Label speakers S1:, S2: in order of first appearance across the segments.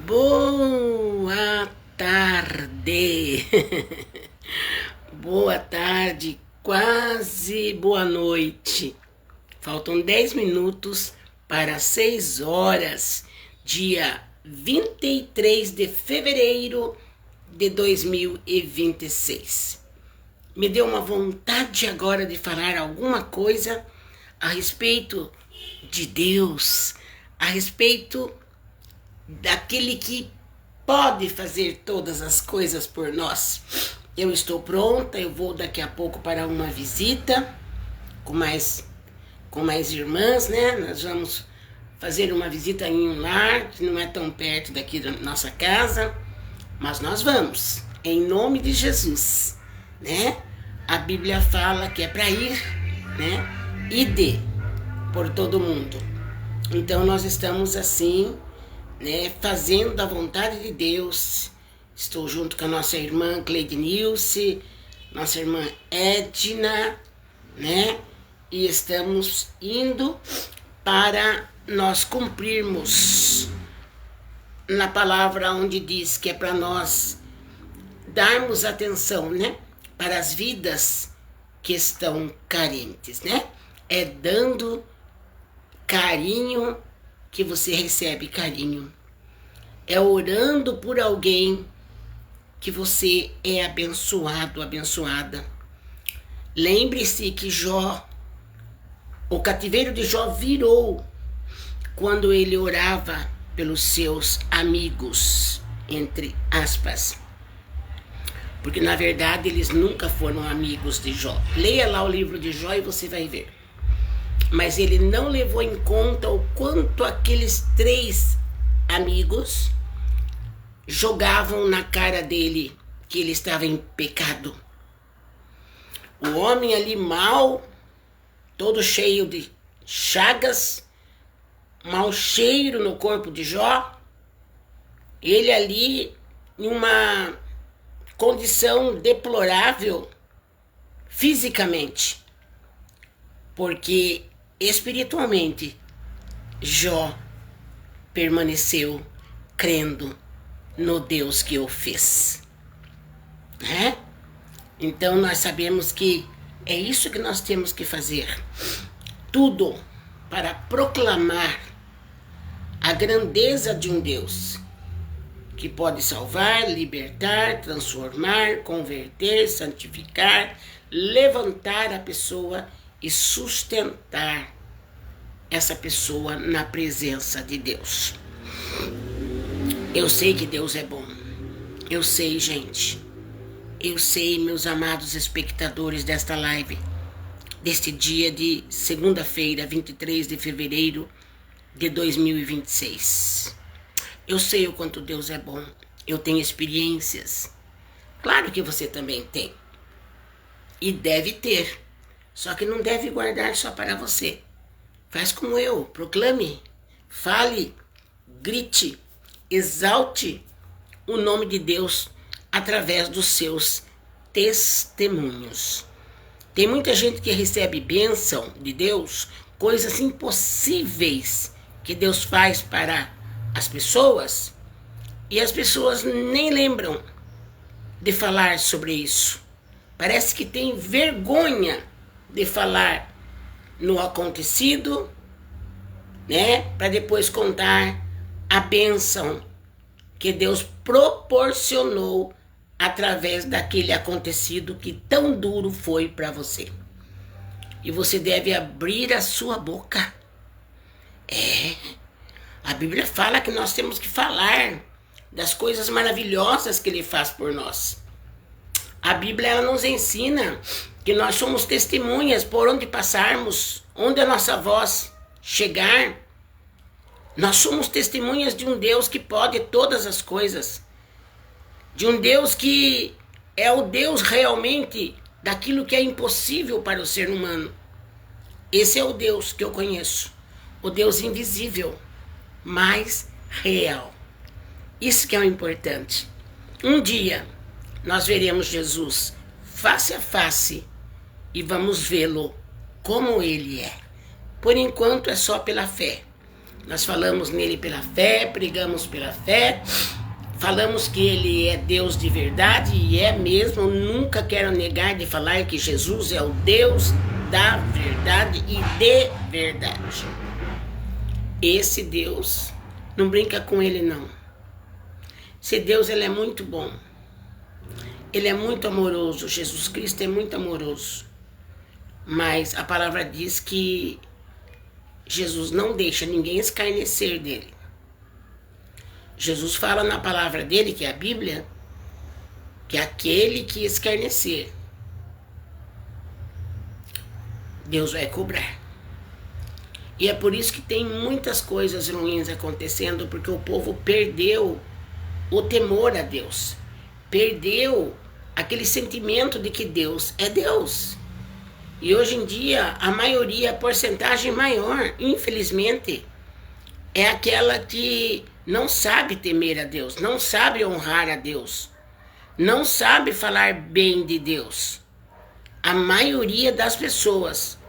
S1: Boa tarde, boa tarde, quase boa noite. Faltam 10 minutos para 6 horas, dia 23 de fevereiro de 2026. Me deu uma vontade agora de falar alguma coisa a respeito de Deus, a respeito daquele que pode fazer todas as coisas por nós. Eu estou pronta, eu vou daqui a pouco para uma visita com mais irmãs, né? Nós vamos fazer uma visita em um lar que não é tão perto daqui da nossa casa, mas nós vamos, em nome de Jesus, né? A Bíblia fala que é para ir, né? Ide por todo mundo. Então nós estamos assim, né, fazendo a vontade de Deus. Estou junto com a nossa irmã Cleide Nilce, nossa irmã Edna, né? E estamos indo para nós cumprirmos na palavra onde diz que é para nós darmos atenção, né? Para as vidas que estão carentes, né? É dando carinho que você recebe carinho. É orando por alguém que você é abençoado, abençoada. Lembre-se que o cativeiro de Jó virou quando ele orava pelos seus amigos, entre aspas. Porque na verdade eles nunca foram amigos de Jó. Leia lá o livro de Jó e você vai ver. Mas ele não levou em conta o quanto aqueles 3 amigos jogavam na cara dele que ele estava em pecado. O homem ali mau, todo cheio de chagas, mau cheiro no corpo de Jó, ele ali em uma condição deplorável fisicamente, porque espiritualmente Jó permaneceu crendo no Deus que o fez, né? Então nós sabemos que é isso que nós temos que fazer, tudo para proclamar a grandeza de um Deus que pode salvar, libertar, transformar, converter, santificar, levantar a pessoa e sustentar essa pessoa na presença de Deus. Eu sei que Deus é bom. Eu sei, gente. Eu sei, meus amados espectadores desta live, deste dia de segunda-feira, 23 de fevereiro de 2026. Eu sei o quanto Deus é bom. Eu tenho experiências. Claro que você também tem. E deve ter. Só que não deve guardar só para você. Faz como eu, proclame, fale, grite, exalte o nome de Deus através dos seus testemunhos. Tem muita gente que recebe bênção de Deus, coisas impossíveis que Deus faz para as pessoas, e as pessoas nem lembram de falar sobre isso. Parece que tem vergonha de falar no acontecido, né? Para depois contar a bênção que Deus proporcionou através daquele acontecido que tão duro foi para você. E você deve abrir a sua boca. A Bíblia fala que nós temos que falar das coisas maravilhosas que Ele faz por nós. A Bíblia ela nos ensina que nós somos testemunhas por onde passarmos, onde a nossa voz chegar. Nós somos testemunhas de um Deus que pode todas as coisas. De um Deus que é o Deus realmente daquilo que é impossível para o ser humano. Esse é o Deus que eu conheço. O Deus invisível, mas real. Isso que é o importante. Um dia nós veremos Jesus face a face e vamos vê-lo como Ele é. Por enquanto é só pela fé. Nós falamos nele pela fé, pregamos pela fé, falamos que ele é Deus de verdade, e é mesmo. Eu nunca quero negar de falar que Jesus é o Deus da verdade e de verdade. Esse Deus, não brinca com ele não. Esse Deus, ele é muito bom. Ele é muito amoroso. Jesus Cristo é muito amoroso. Mas a palavra diz que Jesus não deixa ninguém escarnecer dele. Jesus fala na palavra dele, que é a Bíblia, que aquele que escarnecer, Deus vai cobrar. E é por isso que tem muitas coisas ruins acontecendo, porque o povo perdeu o temor a Deus. Perdeu aquele sentimento de que Deus é Deus. E hoje em dia, a maioria, a porcentagem maior, infelizmente, é aquela que não sabe temer a Deus, não sabe honrar a Deus, não sabe falar bem de Deus. A maioria das pessoas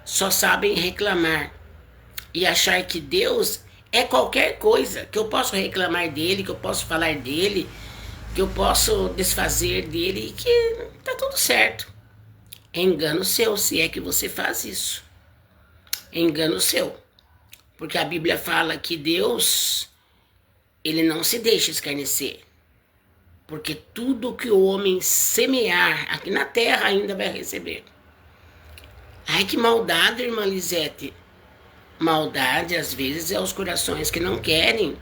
S1: só sabem reclamar e achar que Deus é qualquer coisa, que eu posso reclamar dele, que eu posso falar dele, que eu posso desfazer dele, e que tá tudo certo. É engano seu, se é que você faz isso. É engano seu. Porque a Bíblia fala que Deus, ele não se deixa escarnecer. Porque tudo que o homem semear aqui na terra ainda vai receber. Ai, que maldade, irmã Lisete. Maldade, às vezes, é os corações que não querem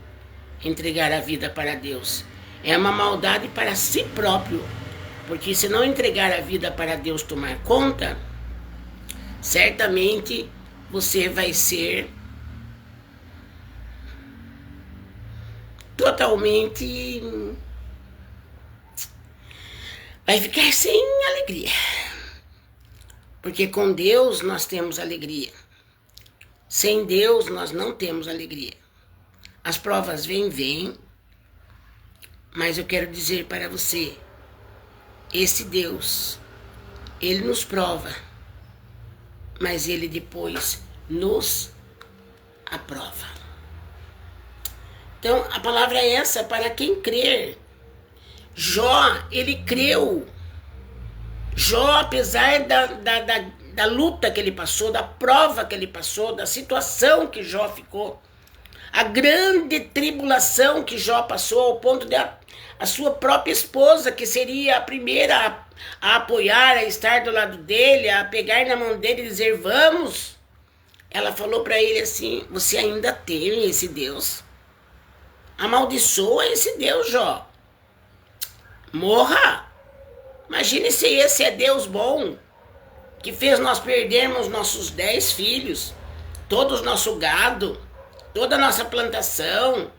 S1: entregar a vida para Deus. É uma maldade para si próprio. Porque se não entregar a vida para Deus tomar conta, certamente você vai ser totalmente... vai ficar sem alegria. Porque com Deus nós temos alegria. Sem Deus nós não temos alegria. As provas vêm, mas eu quero dizer para você, esse Deus, ele nos prova, mas ele depois nos aprova. Então, a palavra é essa para quem crer. Jó, ele creu. Jó, apesar da luta que ele passou, da prova que ele passou, da situação que Jó ficou, a grande tribulação que Jó passou, ao ponto de a sua própria esposa, que seria a primeira a apoiar, a estar do lado dele, a pegar na mão dele e dizer, vamos. Ela falou para ele assim, você ainda teme esse Deus? Amaldiçoa esse Deus, Jó. Morra. Imagine se esse é Deus bom, que fez nós perdermos nossos 10 filhos, todo o nosso gado, toda a nossa plantação,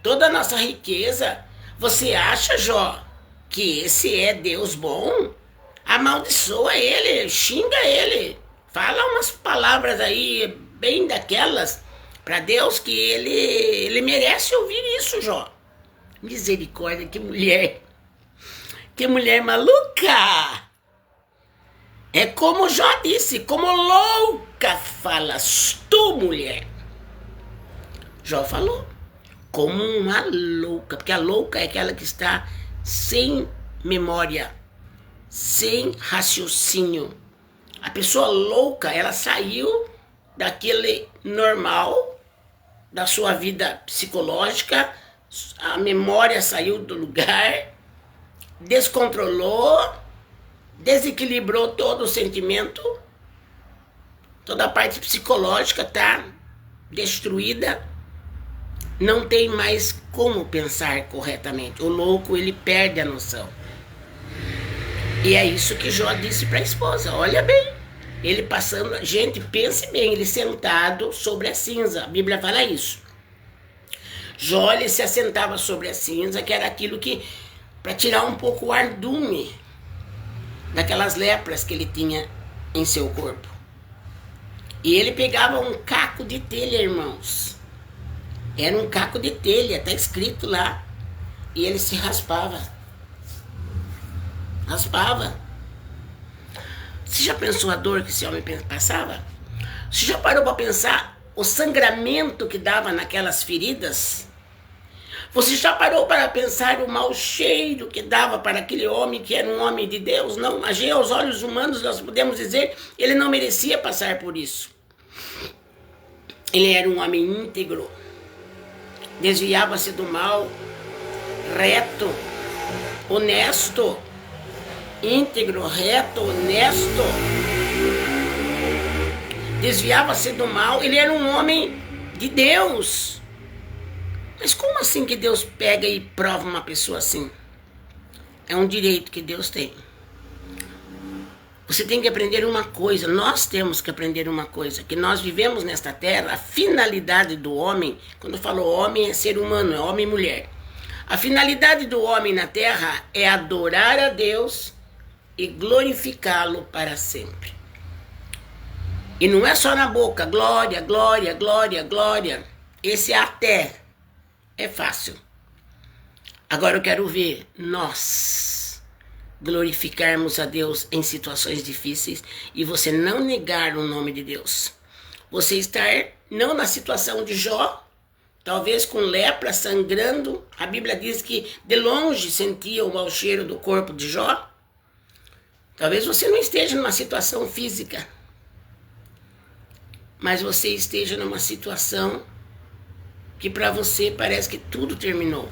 S1: toda a nossa riqueza. Você acha, Jó, que esse é Deus bom? Amaldiçoa ele, xinga ele, fala umas palavras aí bem daquelas para Deus, que ele merece ouvir isso, Jó. Misericórdia, que mulher maluca! É como Jó disse, como louca falas tu, mulher. Jó falou, como uma louca, porque a louca é aquela que está sem memória, sem raciocínio. A pessoa louca, ela saiu daquele normal, da sua vida psicológica, a memória saiu do lugar, descontrolou, desequilibrou todo o sentimento, toda a parte psicológica está destruída, não tem mais como pensar corretamente. O louco, ele perde a noção. E é isso que Jó disse para a esposa, olha bem, ele passando, gente, pense bem, ele sentado sobre a cinza, a Bíblia fala isso. Jó, ele se assentava sobre a cinza, que era aquilo que, para tirar um pouco o ardume daquelas lepras que ele tinha em seu corpo. E ele pegava um caco de telha, irmãos. Era um caco de telha, está escrito lá. E ele se raspava. Raspava. Você já pensou a dor que esse homem passava? Você já parou para pensar o sangramento que dava naquelas feridas? Você já parou para pensar o mau cheiro que dava para aquele homem que era um homem de Deus? Não, mas aos olhos humanos nós podemos dizer, ele não merecia passar por isso. Ele era um homem íntegro, desviava-se do mal, reto, honesto, íntegro, reto, honesto, desviava-se do mal, ele era um homem de Deus. Mas como assim que Deus pega e prova uma pessoa assim? É um direito que Deus tem. Você tem que aprender uma coisa, nós temos que aprender uma coisa, que nós vivemos nesta terra, a finalidade do homem, quando eu falo homem é ser humano, é homem e mulher. A finalidade do homem na terra é adorar a Deus e glorificá-lo para sempre. E não é só na boca, glória, glória, glória, glória. Esse até é fácil. Agora eu quero ver nós glorificarmos a Deus em situações difíceis e você não negar o nome de Deus. Você estar não na situação de Jó, talvez com lepra, sangrando. A Bíblia diz que de longe sentia o mau cheiro do corpo de Jó. Talvez você não esteja numa situação física, mas você esteja numa situação que para você parece que tudo terminou.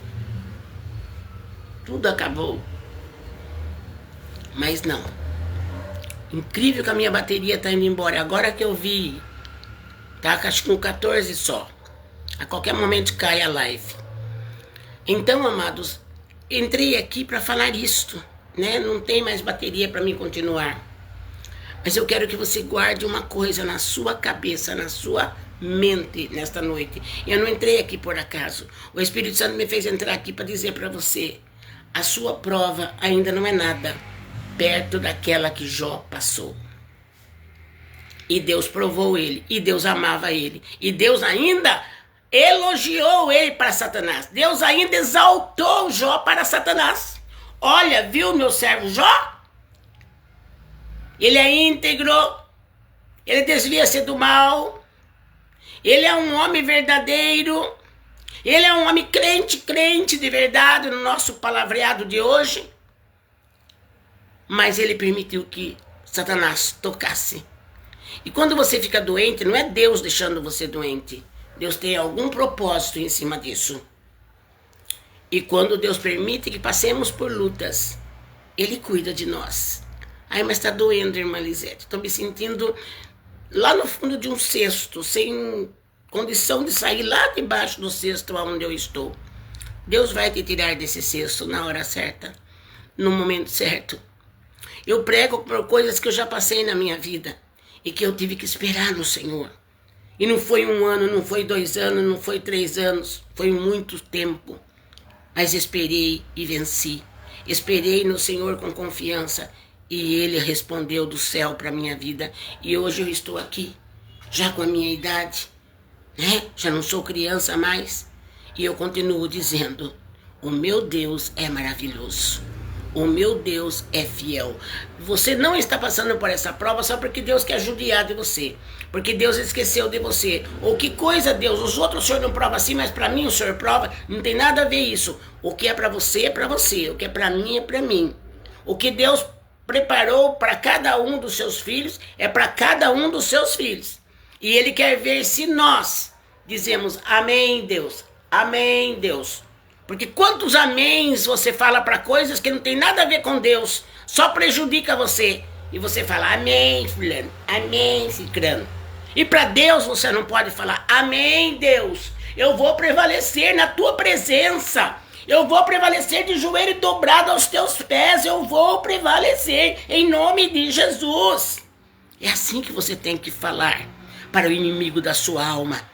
S1: Tudo acabou. Mas não. Incrível que a minha bateria está indo embora. Agora que eu vi, tá acho que com 14 só. A qualquer momento cai a live. Então, amados, entrei aqui para falar isto, né? Não tem mais bateria para mim continuar. Mas eu quero que você guarde uma coisa na sua cabeça, na sua mente nesta noite. Eu não entrei aqui por acaso. O Espírito Santo me fez entrar aqui para dizer para você: a sua prova ainda não é nada perto daquela que Jó passou. E Deus provou ele, e Deus amava ele, e Deus ainda elogiou ele para Satanás. Deus ainda exaltou Jó para Satanás. Olha, viu meu servo Jó? Ele é íntegro, ele desvia-se do mal, ele é um homem verdadeiro, ele é um homem crente de verdade no nosso palavreado de hoje. Mas ele permitiu que Satanás tocasse. E quando você fica doente, não é Deus deixando você doente. Deus tem algum propósito em cima disso. E quando Deus permite que passemos por lutas, Ele cuida de nós. Ai, mas está doendo, irmã Lisete. Estou me sentindo lá no fundo de um cesto, sem condição de sair lá debaixo do cesto onde eu estou. Deus vai te tirar desse cesto na hora certa, no momento certo. Eu prego por coisas que eu já passei na minha vida e que eu tive que esperar no Senhor. E não foi 1 ano, não foi 2 anos, não foi 3 anos, foi muito tempo. Mas esperei e venci. Esperei no Senhor com confiança e Ele respondeu do céu para a minha vida. E hoje eu estou aqui, já com a minha idade, né? Já não sou criança mais. E eu continuo dizendo, o meu Deus é maravilhoso. O meu Deus é fiel. Você não está passando por essa prova só porque Deus quer judiar de você. Porque Deus esqueceu de você. Ou que coisa, Deus, os outros o Senhor não prova assim, mas para mim o Senhor prova. Não tem nada a ver isso. O que é para você é para você. O que é para mim é para mim. O que Deus preparou para cada um dos seus filhos é para cada um dos seus filhos. E Ele quer ver se nós dizemos amém, Deus. Amém, Deus. Porque quantos améns você fala para coisas que não tem nada a ver com Deus, só prejudica você. E você fala amém, fulano, amém, cicrano. E para Deus você não pode falar amém, Deus. Eu vou prevalecer na tua presença. Eu vou prevalecer de joelho dobrado aos teus pés. Eu vou prevalecer em nome de Jesus. É assim que você tem que falar para o inimigo da sua alma.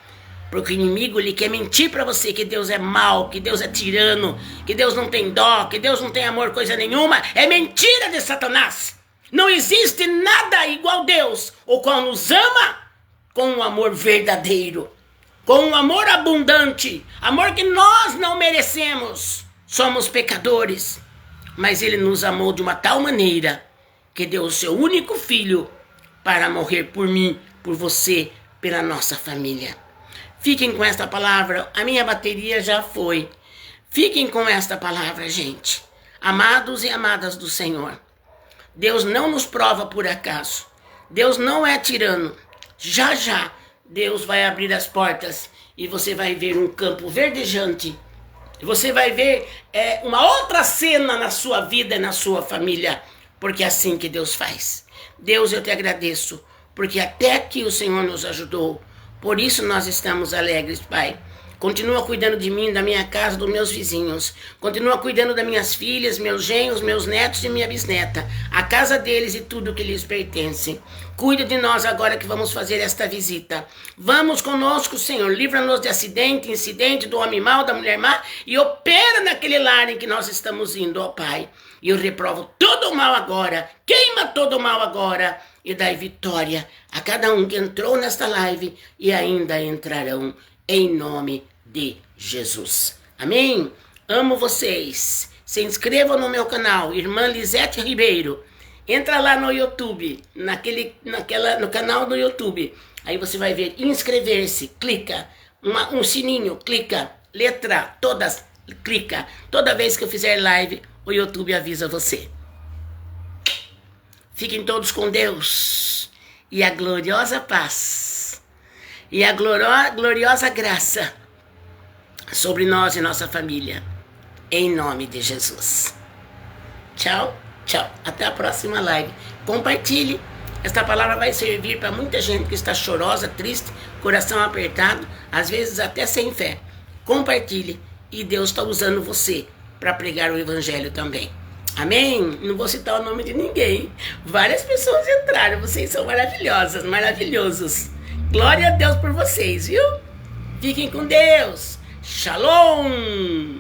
S1: Porque o inimigo, ele quer mentir para você que Deus é mau, que Deus é tirano, que Deus não tem dó, que Deus não tem amor, coisa nenhuma. É mentira de Satanás. Não existe nada igual Deus, o qual nos ama com um amor verdadeiro, com um amor abundante, amor que nós não merecemos. Somos pecadores, mas Ele nos amou de uma tal maneira que deu o seu único filho para morrer por mim, por você, pela nossa família. Fiquem com esta palavra, a minha bateria já foi. Fiquem com esta palavra, gente. Amados e amadas do Senhor, Deus não nos prova por acaso. Deus não é tirano. Já já Deus vai abrir as portas e você vai ver um campo verdejante. Você vai ver uma outra cena na sua vida e na sua família, porque é assim que Deus faz. Deus, eu te agradeço, porque até aqui o Senhor nos ajudou. Por isso nós estamos alegres, Pai. Continua cuidando de mim, da minha casa, dos meus vizinhos. Continua cuidando das minhas filhas, meus genros, meus netos e minha bisneta. A casa deles e tudo que lhes pertence. Cuida de nós agora que vamos fazer esta visita. Vamos conosco, Senhor. Livra-nos de acidente, incidente, do homem mau, da mulher má. E opera naquele lar em que nós estamos indo, ó Pai. E eu reprovo todo o mal agora. Queima todo o mal agora. E dai vitória a cada um que entrou nesta live e ainda entrarão. Em nome de Jesus. Amém? Amo vocês. Se inscrevam no meu canal, Irmã Lisete Ribeiro. Entra lá no YouTube, no canal do YouTube. Aí você vai ver inscrever-se, clica. Um sininho, clica. Letra, todas, clica. Toda vez que eu fizer live, o YouTube avisa você. Fiquem todos com Deus. E a gloriosa paz. E a gloriosa graça sobre nós e nossa família. Em nome de Jesus. Tchau, tchau. Até a próxima live. Compartilhe. Esta palavra vai servir para muita gente que está chorosa, triste, coração apertado, às vezes até sem fé. Compartilhe. E Deus está usando você para pregar o evangelho também. Amém? Não vou citar o nome de ninguém. Várias pessoas entraram. Vocês são maravilhosas, maravilhosos. Glória a Deus por vocês, viu? Fiquem com Deus. Shalom!